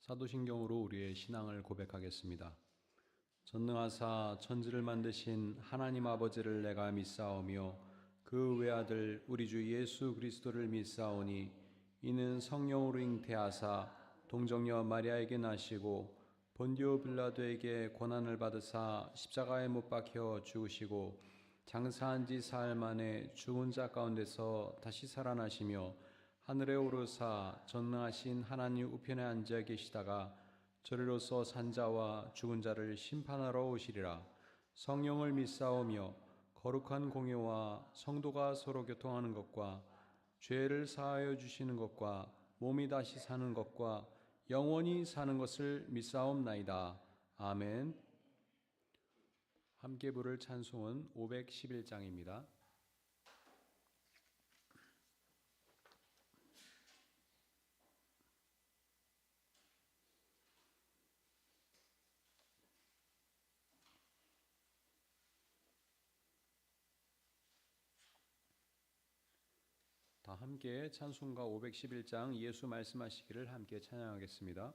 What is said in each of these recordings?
사도신경으로 우리의 신앙을 고백하겠습니다. 전능하사 천지를 만드신 하나님 아버지를 내가 믿사오며 그 외아들 우리 주 예수 그리스도를 믿사오니 이는 성령으로 잉태하사 동정녀 마리아에게 나시고 본디오 빌라도에게 고난을 받으사 십자가에 못 박혀 죽으시고 장사한 지 사흘 만에 죽은 자 가운데서 다시 살아나시며 하늘에 오르사 전능하신 하나님 우편에 앉아 계시다가 저리로서 산자와 죽은 자를 심판하러 오시리라. 성령을 믿사오며 거룩한 공예와 성도가 서로 교통하는 것과 죄를 사하여 주시는 것과 몸이 다시 사는 것과 영원히 사는 것을 믿사옵나이다. 아멘. 함께 부를 찬송은 511장입니다. 다 함께 찬송가 511장 예수 말씀하시기를 함께 찬양하겠습니다.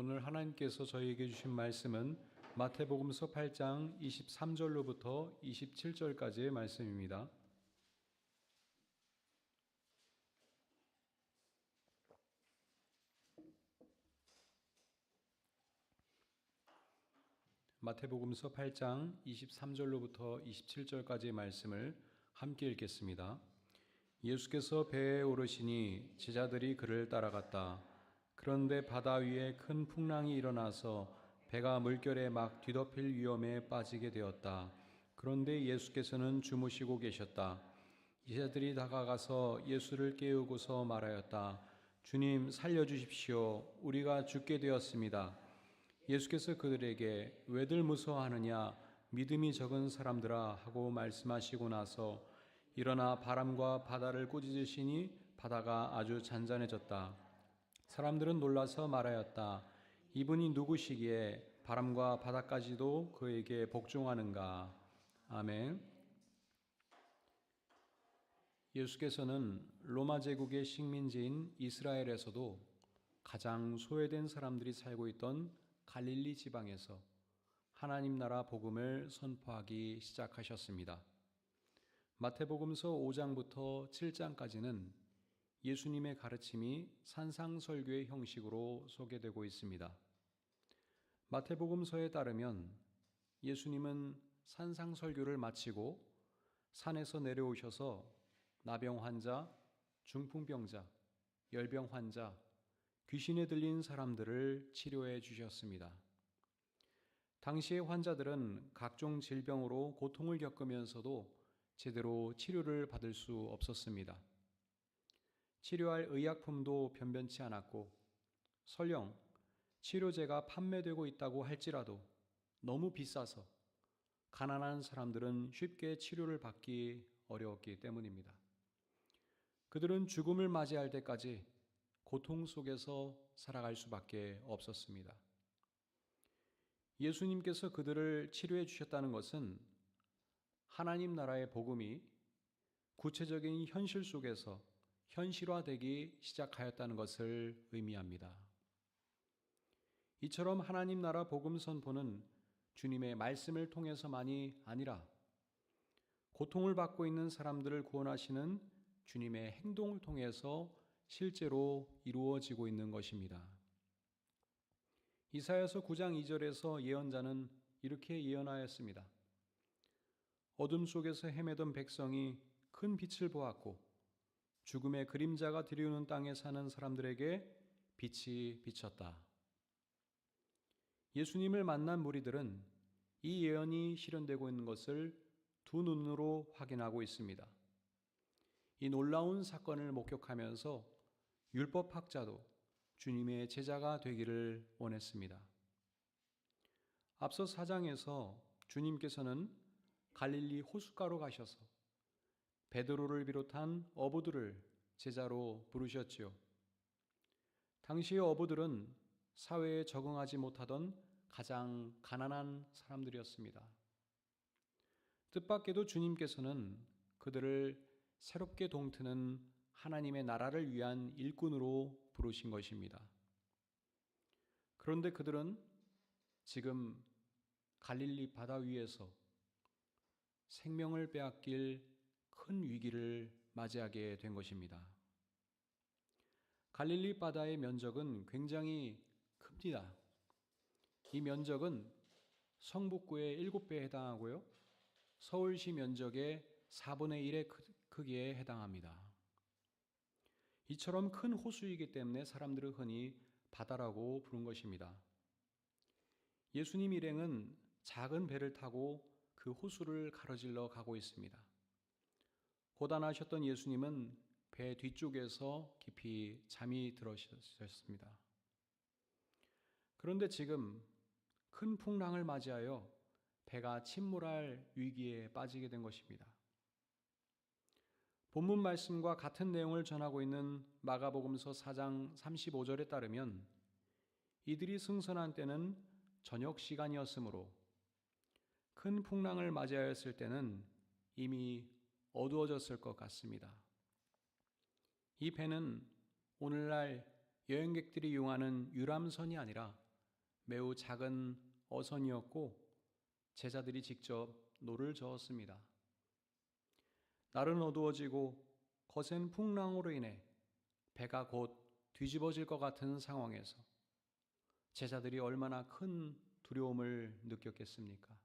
오늘 하나님께서 저희에게 주신 말씀은 마태복음서 8장 23절로부터 27절까지의 말씀입니다. 마태복음서 8장 23절로부터 27절까지의 말씀을 함께 읽겠습니다. 예수께서 배에 오르시니 제자들이 그를 따라갔다. 그런데 바다 위에 큰 풍랑이 일어나서 배가 물결에 막 뒤덮일 위험에 빠지게 되었다. 그런데 예수께서는 주무시고 계셨다. 제자들이 다가가서 예수를 깨우고서 말하였다. 주님, 살려주십시오. 우리가 죽게 되었습니다. 예수께서 그들에게 왜들 무서워하느냐, 믿음이 적은 사람들아 하고 말씀하시고 나서 일어나 바람과 바다를 꾸짖으시니 바다가 아주 잔잔해졌다. 사람들은 놀라서 말하였다. 이분이 누구시기에 바람과 바다까지도 그에게 복종하는가? 아멘. 예수께서는 로마 제국의 식민지인 이스라엘에서도 가장 소외된 사람들이 살고 있던 갈릴리 지방에서 하나님 나라 복음을 선포하기 시작하셨습니다. 마태복음서 5장부터 7장까지는 예수님의 가르침이 산상설교의 형식으로 소개되고 있습니다. 마태복음서에 따르면 예수님은 산상설교를 마치고 산에서 내려오셔서 나병 환자, 중풍병자, 열병 환자, 귀신에 들린 사람들을 치료해 주셨습니다. 당시의 환자들은 각종 질병으로 고통을 겪으면서도 제대로 치료를 받을 수 없었습니다. 치료할 의약품도 변변치 않았고 설령 치료제가 판매되고 있다고 할지라도 너무 비싸서 가난한 사람들은 쉽게 치료를 받기 어려웠기 때문입니다. 그들은 죽음을 맞이할 때까지 고통 속에서 살아갈 수밖에 없었습니다. 예수님께서 그들을 치료해 주셨다는 것은 하나님 나라의 복음이 구체적인 현실 속에서 현실화되기 시작하였다는 것을 의미합니다. 이처럼 하나님 나라 복음 선포는 주님의 말씀을 통해서만이 아니라 고통을 받고 있는 사람들을 구원하시는 주님의 행동을 통해서 실제로 이루어지고 있는 것입니다. 이사야서 9장 2절에서 예언자는 이렇게 예언하였습니다. 어둠 속에서 헤매던 백성이 큰 빛을 보았고 죽음의 그림자가 드리우는 땅에 사는 사람들에게 빛이 비쳤다. 예수님을 만난 무리들은 이 예언이 실현되고 있는 것을 두 눈으로 확인하고 있습니다. 이 놀라운 사건을 목격하면서 율법학자도 주님의 제자가 되기를 원했습니다. 앞서 4장에서 주님께서는 갈릴리 호숫가로 가셔서 베드로를 비롯한 어부들을 제자로 부르셨지요. 당시의 어부들은 사회에 적응하지 못하던 가장 가난한 사람들이었습니다. 뜻밖에도 주님께서는 그들을 새롭게 동트는 하나님의 나라를 위한 일꾼으로 부르신 것입니다. 그런데 그들은 지금 갈릴리 바다 위에서 생명을 빼앗길 큰 위기를 맞이하게 된 것입니다. 갈릴리 바다의 면적은 굉장히 큽니다. 이 면적은 성북구의 7배에 해당하고요. 서울시 면적의 4분의 1의 크기에 해당합니다. 이처럼 큰 호수이기 때문에 사람들은 흔히 바다라고 부른 것입니다. 예수님 일행은 작은 배를 타고 그 호수를 가로질러 가고 있습니다. 고단하셨던 예수님은 배 뒤쪽에서 깊이 잠이 들으셨습니다. 그런데 지금 큰 풍랑을 맞이하여 배가 침몰할 위기에 빠지게 된 것입니다. 본문 말씀과 같은 내용을 전하고 있는 마가복음서 4장 35절에 따르면 이들이 승선한 때는 저녁 시간이었으므로 큰 풍랑을 맞이하였을 때는 이미 어두워졌을 것 같습니다. 이 배는 오늘날 여행객들이 이용하는 유람선이 아니라 매우 작은 어선이었고 제자들이 직접 노를 저었습니다. 날은 어두워지고 거센 풍랑으로 인해 배가 곧 뒤집어질 것 같은 상황에서 제자들이 얼마나 큰 두려움을 느꼈겠습니까?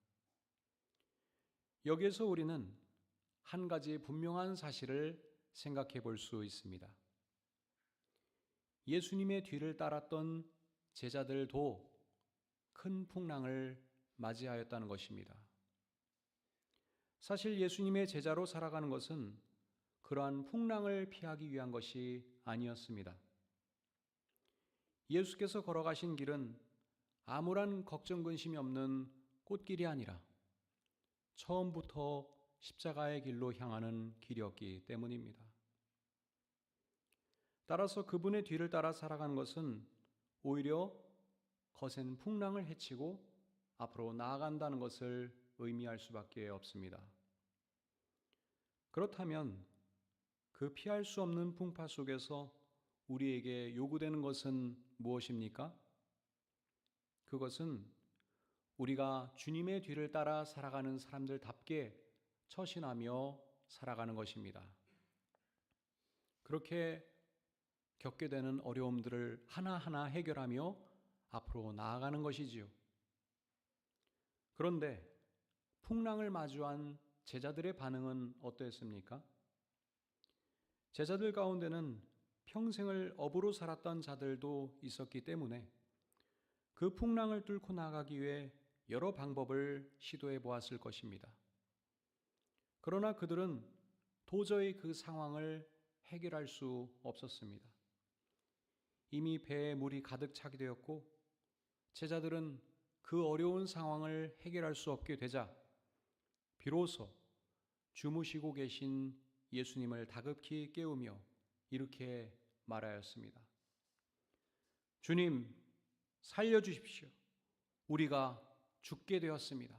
여기에서 우리는 한 가지 분명한 사실을 생각해 볼 수 있습니다. 예수님의 뒤를 따랐던 제자들도 큰 풍랑을 맞이하였다는 것입니다. 사실 예수님의 제자로 살아가는 것은 그러한 풍랑을 피하기 위한 것이 아니었습니다. 예수께서 걸어가신 길은 아무런 걱정 근심이 없는 꽃길이 아니라 처음부터 십자가의 길로 향하는 길이었기 때문입니다. 따라서 그분의 뒤를 따라 살아가는 것은 오히려 거센 풍랑을 헤치고 앞으로 나아간다는 것을 의미할 수밖에 없습니다. 그렇다면 그 피할 수 없는 풍파 속에서 우리에게 요구되는 것은 무엇입니까? 그것은 우리가 주님의 뒤를 따라 살아가는 사람들답게 처신하며 살아가는 것입니다. 그렇게 겪게 되는 어려움들을 하나하나 해결하며 앞으로 나아가는 것이지요. 그런데 풍랑을 마주한 제자들의 반응은 어떠했습니까? 제자들 가운데는 평생을 업으로 살았던 자들도 있었기 때문에 그 풍랑을 뚫고 나가기 위해 여러 방법을 시도해 보았을 것입니다. 그러나 그들은 도저히 그 상황을 해결할 수 없었습니다. 이미 배에 물이 가득 차게 되었고 제자들은 그 어려운 상황을 해결할 수 없게 되자 비로소 주무시고 계신 예수님을 다급히 깨우며 이렇게 말하였습니다. 주님, 살려주십시오. 우리가 죽게 되었습니다.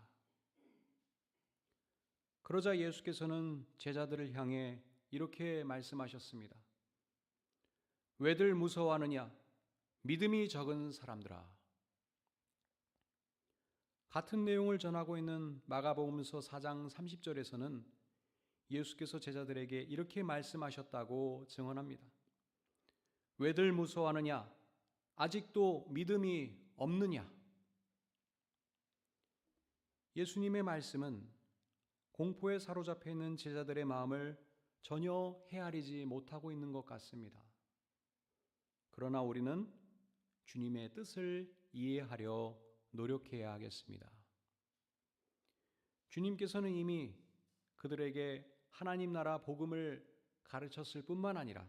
그러자 예수께서는 제자들을 향해 이렇게 말씀하셨습니다. 왜들 무서워하느냐? 믿음이 적은 사람들아. 같은 내용을 전하고 있는 마가복음서 4장 30절에서는 예수께서 제자들에게 이렇게 말씀하셨다고 증언합니다. 왜들 무서워하느냐? 아직도 믿음이 없느냐? 예수님의 말씀은 공포에 사로잡혀 있는 제자들의 마음을 전혀 헤아리지 못하고 있는 것 같습니다. 그러나 우리는 주님의 뜻을 이해하려 노력해야 하겠습니다. 주님께서는 이미 그들에게 하나님 나라 복음을 가르쳤을 뿐만 아니라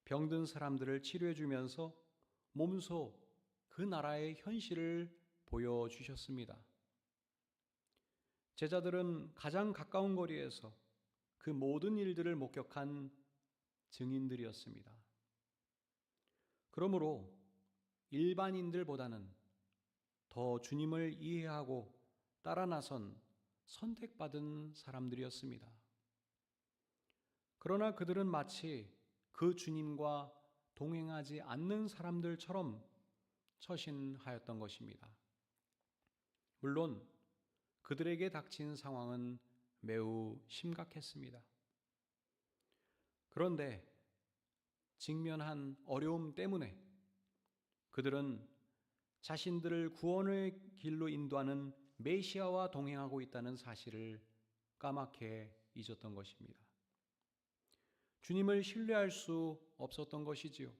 병든 사람들을 치료해 주면서 몸소 그 나라의 현실을 보여주셨습니다. 제자들은 가장 가까운 거리에서 그 모든 일들을 목격한 증인들이었습니다. 그러므로 일반인들보다는 더 주님을 이해하고 따라 나선 선택받은 사람들이었습니다. 그러나 그들은 마치 그 주님과 동행하지 않는 사람들처럼 처신하였던 것입니다. 물론 그들에게 닥친 상황은 매우 심각했습니다. 그런데 직면한 어려움 때문에 그들은 자신들을 구원의 길로 인도하는 메시아와 동행하고 있다는 사실을 까맣게 잊었던 것입니다. 주님을 신뢰할 수 없었던 것이지요.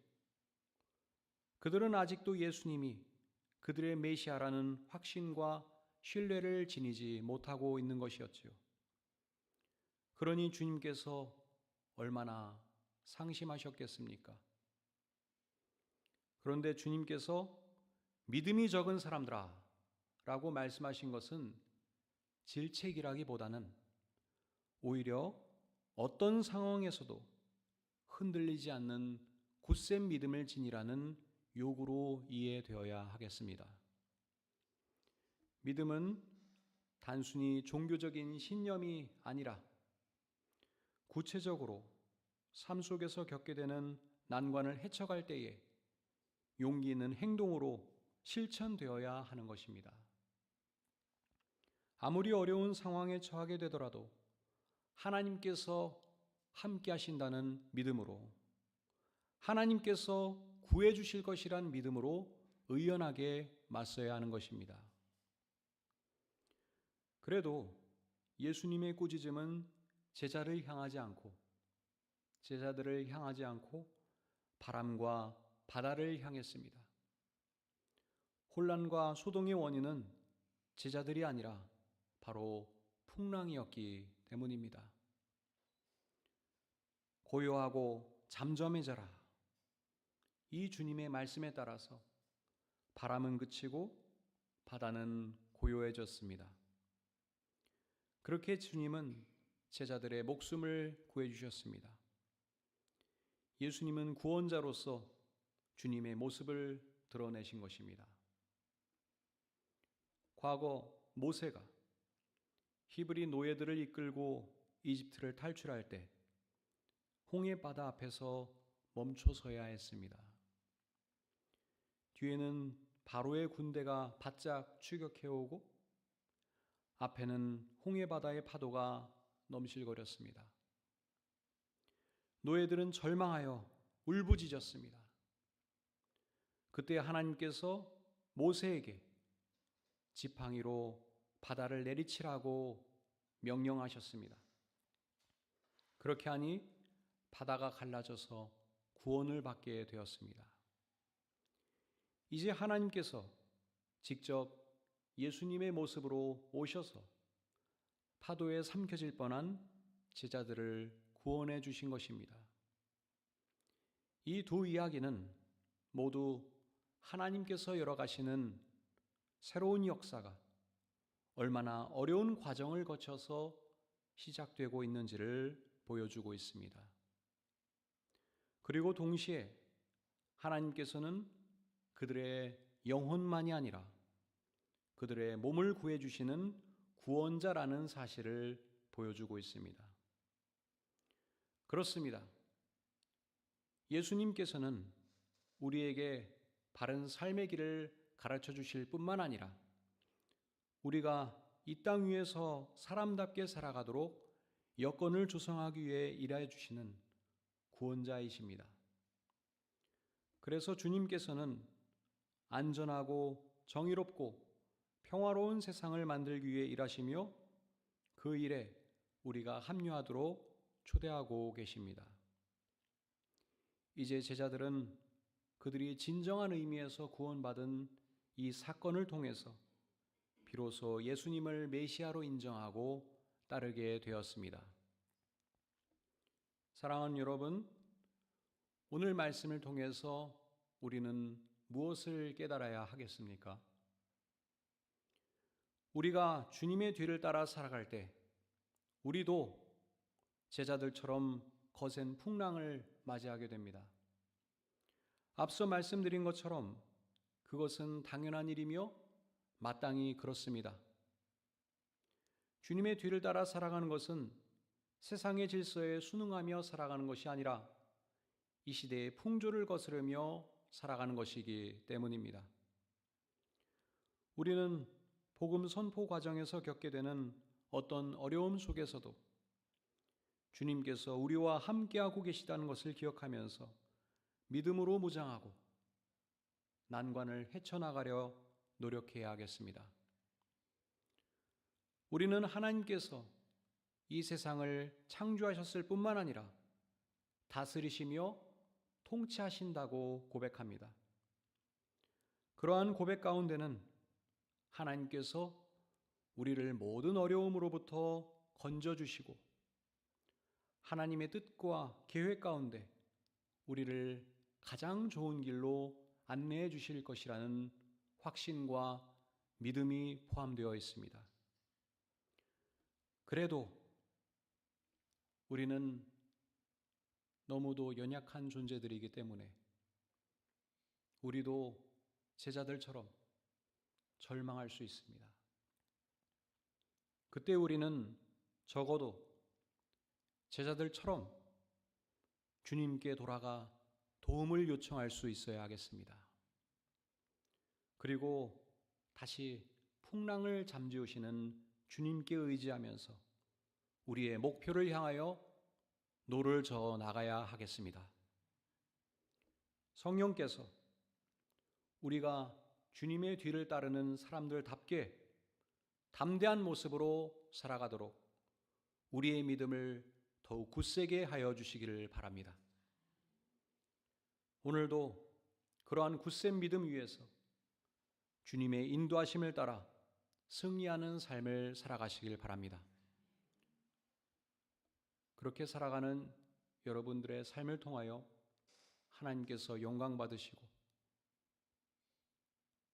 그들은 아직도 예수님이 그들의 메시아라는 확신과 신뢰를 지니지 못하고 있는 것이었지요. 그러니 주님께서 얼마나 상심하셨겠습니까? 그런데 주님께서 믿음이 적은 사람들아 라고 말씀하신 것은 질책이라기보다는 오히려 어떤 상황에서도 흔들리지 않는 굳센 믿음을 지니라는 요구로 이해되어야 하겠습니다. 믿음은 단순히 종교적인 신념이 아니라 구체적으로 삶 속에서 겪게 되는 난관을 헤쳐갈 때에 용기 있는 행동으로 실천되어야 하는 것입니다. 아무리 어려운 상황에 처하게 되더라도 하나님께서 함께 하신다는 믿음으로, 하나님께서 구해 주실 것이란 믿음으로 의연하게 맞서야 하는 것입니다. 그래도 예수님의 꾸짖음은 제자들을 향하지 않고 바람과 바다를 향했습니다. 혼란과 소동의 원인은 제자들이 아니라 바로 풍랑이었기 때문입니다. 고요하고 잠잠해져라. 이 주님의 말씀에 따라서 바람은 그치고 바다는 고요해졌습니다. 그렇게 주님은 제자들의 목숨을 구해주셨습니다. 예수님은 구원자로서 주님의 모습을 드러내신 것입니다. 과거 모세가 히브리 노예들을 이끌고 이집트를 탈출할 때 홍해 바다 앞에서 멈춰서야 했습니다. 뒤에는 바로의 군대가 바짝 추격해오고 앞에는 홍해 바다의 파도가 넘실거렸습니다. 노예들은 절망하여 울부짖었습니다. 그때 하나님께서 모세에게 지팡이로 바다를 내리치라고 명령하셨습니다. 그렇게 하니 바다가 갈라져서 구원을 받게 되었습니다. 이제 하나님께서 직접 예수님의 모습으로 오셔서 파도에 삼켜질 뻔한 제자들을 구원해 주신 것입니다. 이 두 이야기는 모두 하나님께서 열어가시는 새로운 역사가 얼마나 어려운 과정을 거쳐서 시작되고 있는지를 보여주고 있습니다. 그리고 동시에 하나님께서는 그들의 영혼만이 아니라 그들의 몸을 구해주시는 구원자라는 사실을 보여주고 있습니다. 그렇습니다. 예수님께서는 우리에게 바른 삶의 길을 가르쳐 주실 뿐만 아니라 우리가 이 땅 위에서 사람답게 살아가도록 여건을 조성하기 위해 일하여 주시는 구원자이십니다. 그래서 주님께서는 안전하고 정의롭고 평화로운 세상을 만들기 위해 일하시며 그 일에 우리가 합류하도록 초대하고 계십니다. 이제 제자들은 그들이 진정한 의미에서 구원받은 이 사건을 통해서 비로소 예수님을 메시아로 인정하고 따르게 되었습니다. 사랑하는 여러분, 오늘 말씀을 통해서 우리는 무엇을 깨달아야 하겠습니까? 우리가 주님의 뒤를 따라 살아갈 때 우리도 제자들처럼 거센 풍랑을 맞이하게 됩니다. 앞서 말씀드린 것처럼 그것은 당연한 일이며 마땅히 그렇습니다. 주님의 뒤를 따라 살아가는 것은 세상의 질서에 순응하며 살아가는 것이 아니라 이 시대의 풍조를 거스르며 살아가는 것이기 때문입니다. 우리는 복음 선포 과정에서 겪게 되는 어떤 어려움 속에서도 주님께서 우리와 함께하고 계시다는 것을 기억하면서 믿음으로 무장하고 난관을 헤쳐나가려 노력해야 하겠습니다. 우리는 하나님께서 이 세상을 창조하셨을 뿐만 아니라 다스리시며 통치하신다고 고백합니다. 그러한 고백 가운데는 하나님께서 우리를 모든 어려움으로부터 건져주시고 하나님의 뜻과 계획 가운데 우리를 가장 좋은 길로 안내해 주실 것이라는 확신과 믿음이 포함되어 있습니다. 그래도 우리는 너무도 연약한 존재들이기 때문에 우리도 제자들처럼 절망할 수 있습니다. 그때 우리는 적어도 제자들처럼 주님께 돌아가 도움을 요청할 수 있어야 하겠습니다. 그리고 다시 풍랑을 잠재우시는 주님께 의지하면서 우리의 목표를 향하여 노를 저어 나가야 하겠습니다. 성령께서 우리가 주님의 뒤를 따르는 사람들답게 담대한 모습으로 살아가도록 우리의 믿음을 더욱 굳세게 하여 주시기를 바랍니다. 오늘도 그러한 굳센 믿음 위에서 주님의 인도하심을 따라 승리하는 삶을 살아가시길 바랍니다. 그렇게 살아가는 여러분들의 삶을 통하여 하나님께서 영광 받으시고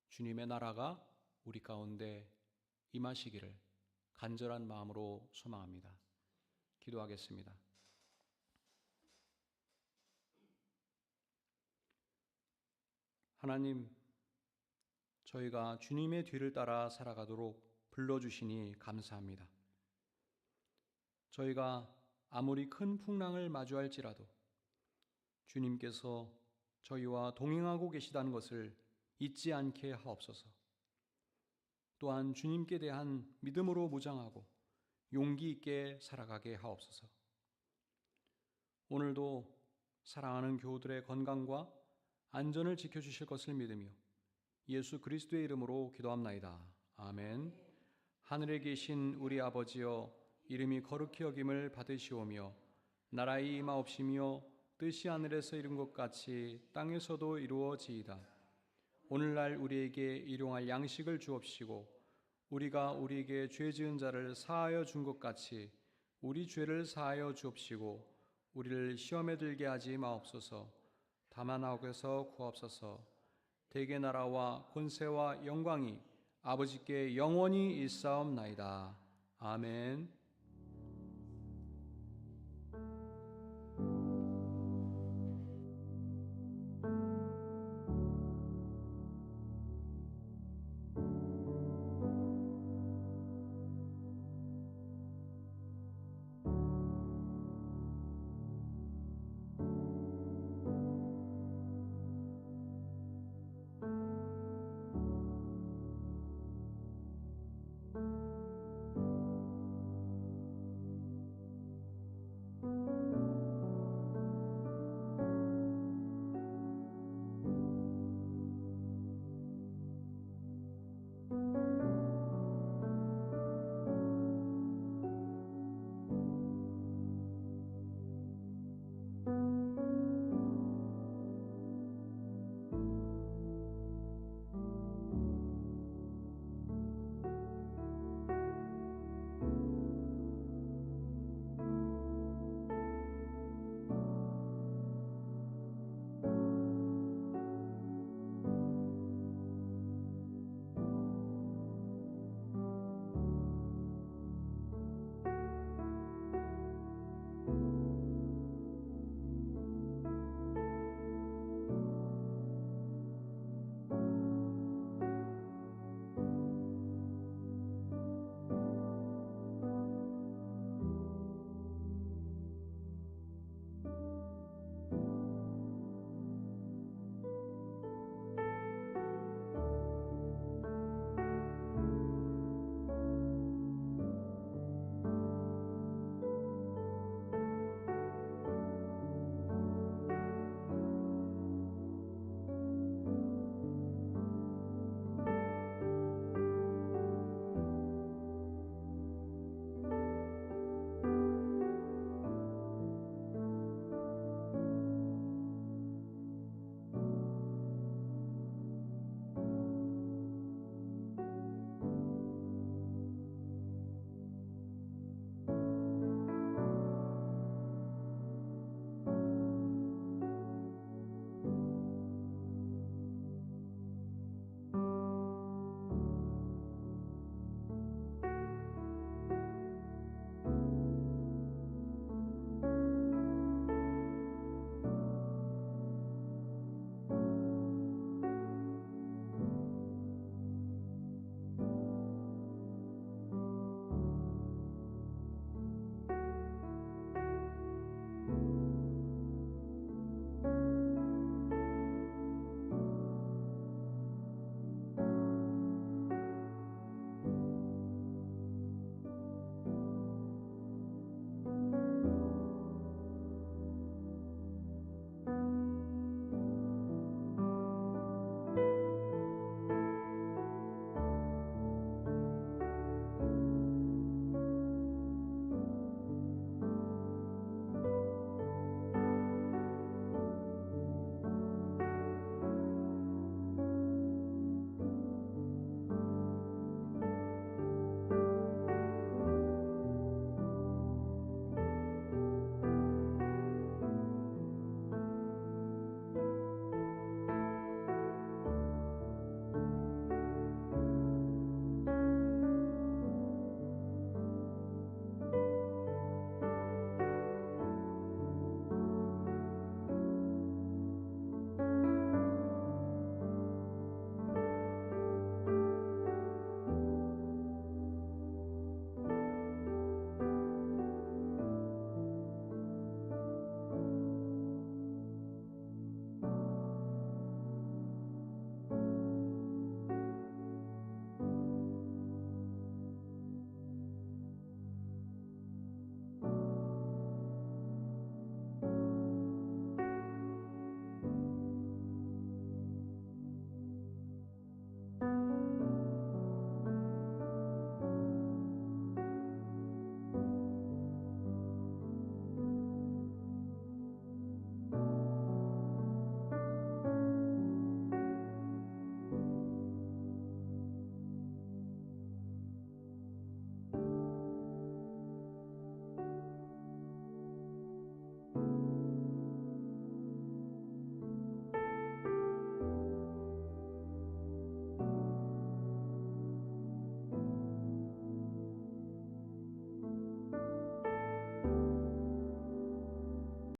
주님의 나라가 우리 가운데 임하시기를 간절한 마음으로 소망합니다. 기도하겠습니다. 하나님, 저희가 주님의 뒤를 따라 살아가도록 불러주시니 감사합니다. 저희가 아무리 큰 풍랑을 마주할지라도 주님께서 저희와 동행하고 계시다는 것을 잊지 않게 하옵소서. 또한 주님께 대한 믿음으로 무장하고 용기 있게 살아가게 하옵소서. 오늘도 사랑하는 교우들의 건강과 안전을 지켜주실 것을 믿으며 예수 그리스도의 이름으로 기도합나이다. 아멘. 하늘에 계신 우리 아버지여, 이름이 거룩히 여김을 받으시오며 나라의 임하옵시며 뜻이 하늘에서 이룬 것 같이 땅에서도 이루어지이다. 오늘날 우리에게 일용할 양식을 주옵시고 우리가 우리에게 죄 지은 자를 사하여 준 것 같이 우리 죄를 사하여 주옵시고 우리를 시험에 들게 하지 마옵소서. 다만 악에서 구하옵소서. 대개 나라와 권세와 영광이 아버지께 영원히 있사옵나이다. 아멘.